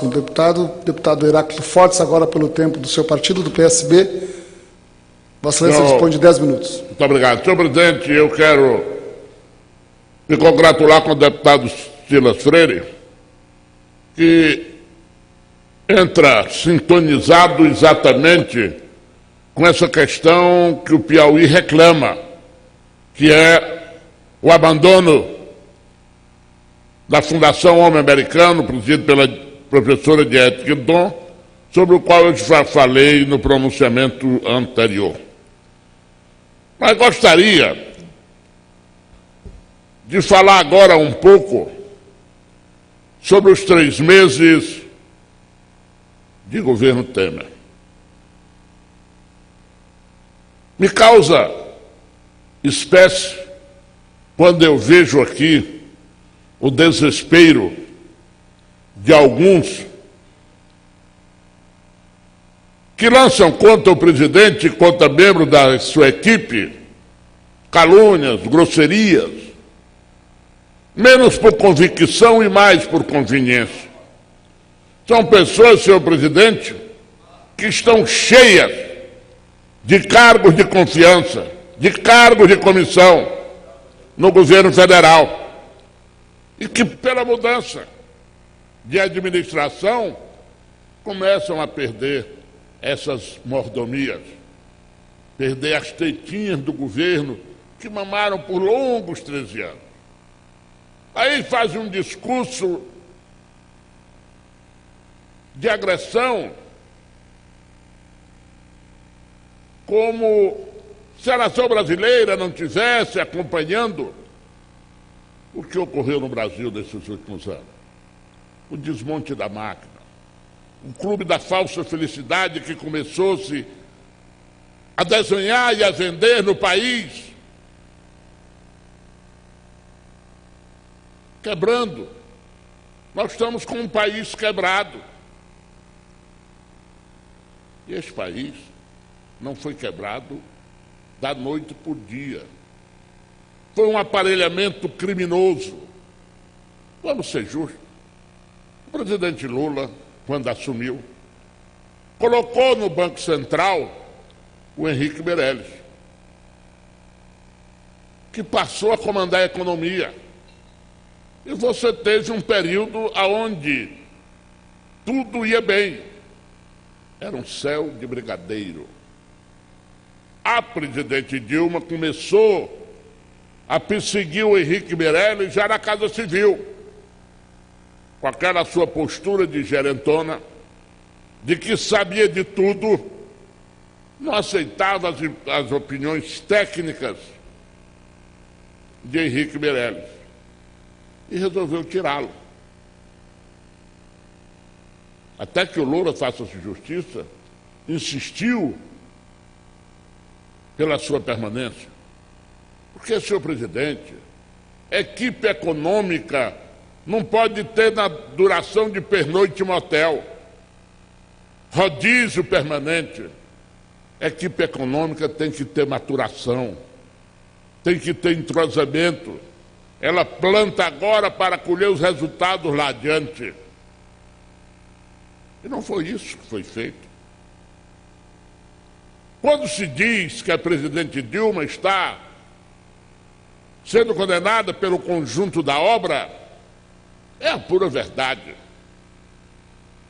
próximo deputado Heráclito Fortes, agora pelo tempo do seu partido, do PSB. Vossa Excelência dispõe de 10 minutos. Muito obrigado. Senhor presidente, eu quero me congratular com o deputado Silas Freire, que entra sintonizado exatamente com essa questão que o Piauí reclama, que é o abandono da Fundação Homem Americano, presidida pela professora de Ética Dom, sobre o qual eu já falei no pronunciamento anterior. Mas gostaria de falar agora um pouco sobre os 3 meses de governo Temer. Me causa espécie quando eu vejo aqui o desespero de alguns que lançam contra o presidente e contra membro da sua equipe calúnias, grosserias, menos por convicção e mais por conveniência. São pessoas, senhor presidente, que estão cheias de cargos de confiança, de cargos de comissão no governo federal e que, pela mudança de administração, começam a perder essas mordomias, perder as tetinhas do governo que mamaram por longos 13 anos. Aí faz um discurso de agressão, como se a nação brasileira não tivesse acompanhando o que ocorreu no Brasil nesses últimos anos. O desmonte da máquina, o clube da falsa felicidade que começou-se a desenhar e a vender no país, quebrando. Nós estamos com um país quebrado. E esse país não foi quebrado da noite por dia. Foi um aparelhamento criminoso. Vamos ser justos. O presidente Lula, quando assumiu, colocou no Banco Central o Henrique Meirelles, que passou a comandar a economia. E você teve um período onde tudo ia bem. Era um céu de brigadeiro. A presidente Dilma começou a perseguir o Henrique Meirelles já na Casa Civil, com aquela sua postura de gerentona, de que sabia de tudo, não aceitava as opiniões técnicas de Henrique Meirelles e resolveu tirá-lo. Até que o Lula, faça-se justiça, insistiu pela sua permanência. Porque, senhor presidente, equipe econômica não pode ter na duração de pernoite em motel, rodízio permanente. Equipe econômica tem que ter maturação, tem que ter entrosamento. Ela planta agora para colher os resultados lá adiante. E não foi isso que foi feito. Quando se diz que a presidente Dilma está sendo condenada pelo conjunto da obra, é a pura verdade.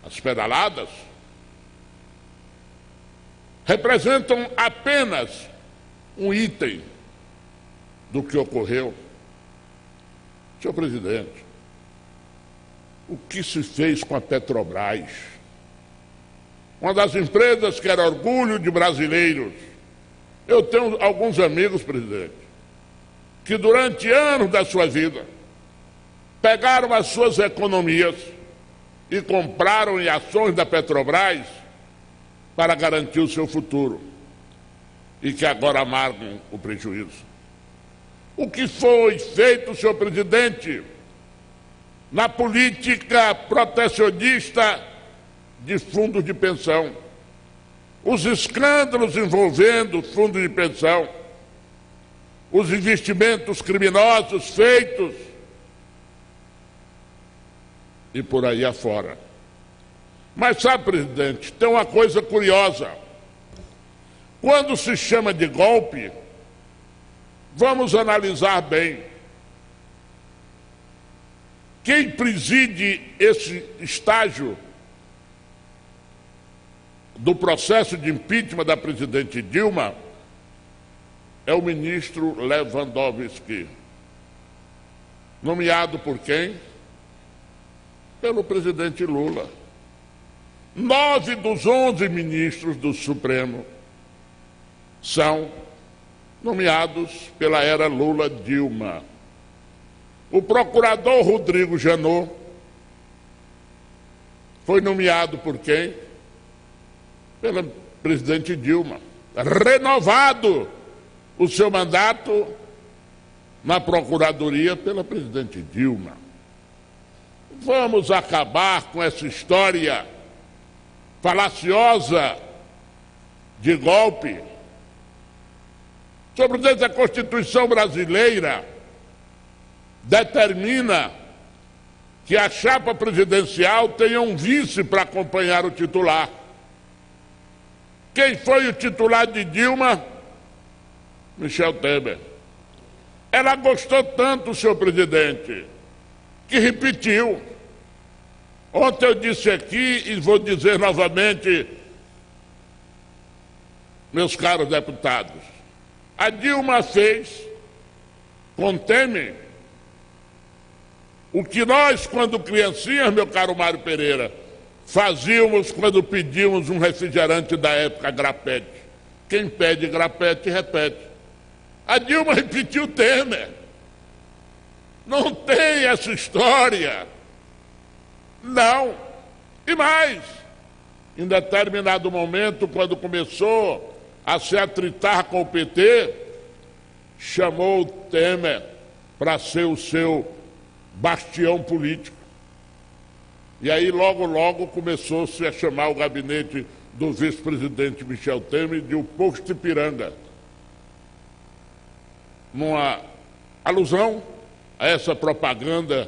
As pedaladas representam apenas um item do que ocorreu. Senhor presidente, o que se fez com a Petrobras? Uma das empresas que era orgulho de brasileiros. Eu tenho alguns amigos, presidente, que durante anos da sua vida pegaram as suas economias e compraram em ações da Petrobras para garantir o seu futuro e que agora amargam o prejuízo. O que foi feito, senhor presidente, na política protecionista de fundos de pensão, os escândalos envolvendo fundos de pensão, os investimentos criminosos feitos e por aí afora. Mas sabe, presidente, tem uma coisa curiosa. Quando se chama de golpe, vamos analisar bem. Quem preside esse estágio do processo de impeachment da presidente Dilma é o ministro Lewandowski. Nomeado por quem? Pelo presidente Lula. 9 dos 11 ministros do Supremo são nomeados pela era Lula-Dilma. O procurador Rodrigo Janot foi nomeado por quem? Pela presidente Dilma. Renovado o seu mandato na Procuradoria pela presidente Dilma. Vamos acabar com essa história falaciosa de golpe. Senhor presidente, a Constituição brasileira determina que a chapa presidencial tenha um vice para acompanhar o titular. Quem foi o titular de Dilma? Michel Temer. Ela gostou tanto, senhor presidente, que repetiu. Ontem eu disse aqui e vou dizer novamente, meus caros deputados, a Dilma fez com Temer o que nós, quando criancinhas, meu caro Mário Pereira, fazíamos quando pedíamos um refrigerante da época Grapete. Quem pede Grapete, repete. A Dilma repetiu Temer. Não tem essa história. Não. E mais, em determinado momento, quando começou a se atritar com o PT, chamou o Temer para ser o seu bastião político. E aí, logo começou-se a chamar o gabinete do vice-presidente Michel Temer de o posto Ipiranga. Numa alusão a essa propaganda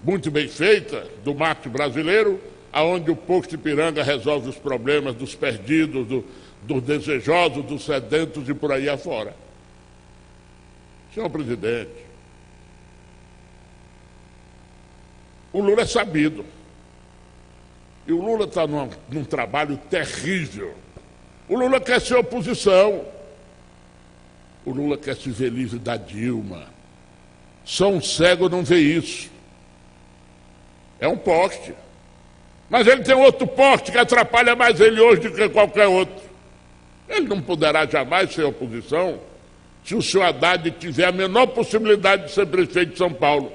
muito bem feita do marketing brasileiro, aonde o posto Ipiranga resolve os problemas dos perdidos, dos desejosos, dos sedentos e por aí afora. Senhor presidente, o Lula é sabido. E o Lula está num trabalho terrível. O Lula quer ser oposição. O Lula quer se ver livre da Dilma. Só um cego não vê isso. É um poste. Mas ele tem outro poste que atrapalha mais ele hoje do que qualquer outro. Ele não poderá jamais ser oposição se o senhor Haddad tiver a menor possibilidade de ser prefeito de São Paulo.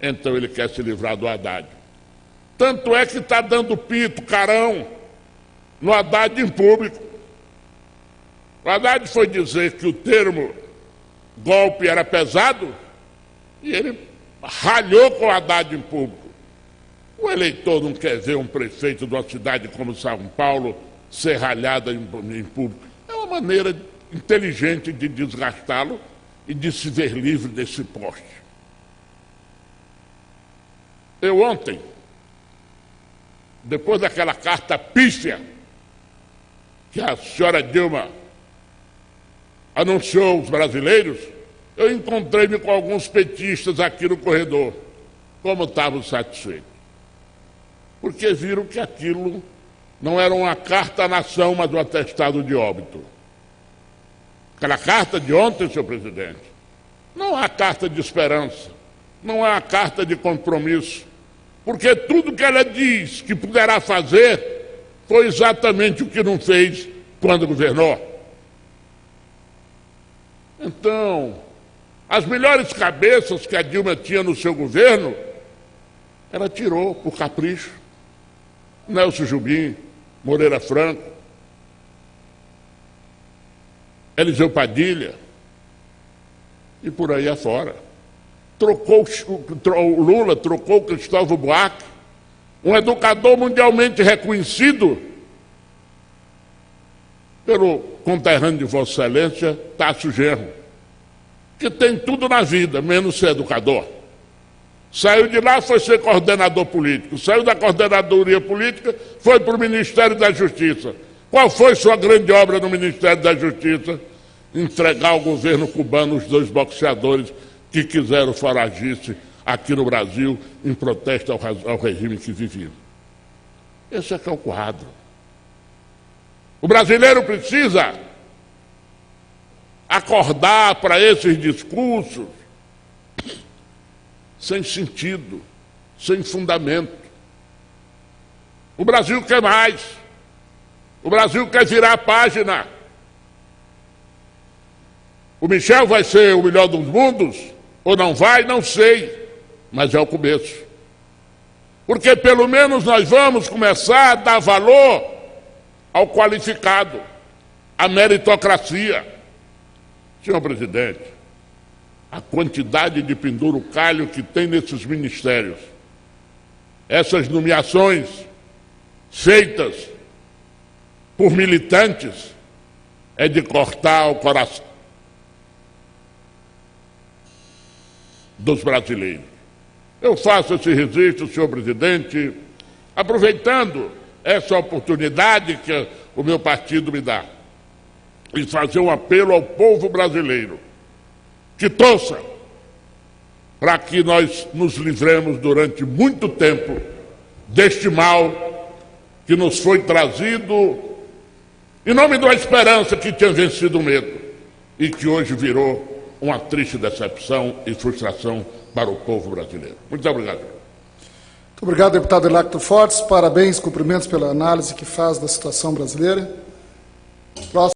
Então ele quer se livrar do Haddad. Tanto é que está dando pito, carão, no Haddad em público. O Haddad foi dizer que o termo golpe era pesado e ele ralhou com o Haddad em público. O eleitor não quer ver um prefeito de uma cidade como São Paulo ser ralhado em público. É uma maneira inteligente de desgastá-lo e de se ver livre desse poste. Eu ontem, depois daquela carta pífia que a senhora Dilma anunciou aos brasileiros, eu encontrei-me com alguns petistas aqui no corredor. Como estavam satisfeitos? Porque viram que aquilo não era uma carta à nação, mas um atestado de óbito. Aquela carta de ontem, senhor presidente, não é uma carta de esperança, não é uma carta de compromisso, porque tudo que ela diz que poderá fazer foi exatamente o que não fez quando governou. Então, as melhores cabeças que a Dilma tinha no seu governo, ela tirou por capricho. Nelson Jubim, Moreira Franco, Eliseu Padilha e por aí afora. O Lula trocou o Cristóvão Buarque, um educador mundialmente reconhecido, pelo conterrâneo de Vossa Excelência, Tasso Genro, que tem tudo na vida, menos ser educador. Saiu de lá, foi ser coordenador político. Saiu da coordenadoria política, foi para o Ministério da Justiça. Qual foi sua grande obra no Ministério da Justiça? Entregar ao governo cubano os 2 boxeadores que quiseram foragice aqui no Brasil em protesto ao regime que viviam. Esse é que é o quadro. O brasileiro precisa acordar para esses discursos sem sentido, sem fundamento. O Brasil quer mais. O Brasil quer virar a página. O Michel vai ser o melhor dos mundos? Ou não vai? Não sei. Mas é o começo. Porque pelo menos nós vamos começar a dar valor ao qualificado, à meritocracia. Senhor presidente, a quantidade de penduricalho que tem nesses ministérios, essas nomeações feitas por militantes, é de cortar o coração dos brasileiros. Eu faço esse registro, senhor presidente, aproveitando essa oportunidade que o meu partido me dá, e fazer um apelo ao povo brasileiro, que torça para que nós nos livremos durante muito tempo deste mal que nos foi trazido em nome da esperança que tinha vencido o medo e que hoje virou uma triste decepção e frustração para o povo brasileiro. Muito obrigado. Muito obrigado, deputado Heráclito Fortes. Parabéns, cumprimentos pela análise que faz da situação brasileira. Próximo.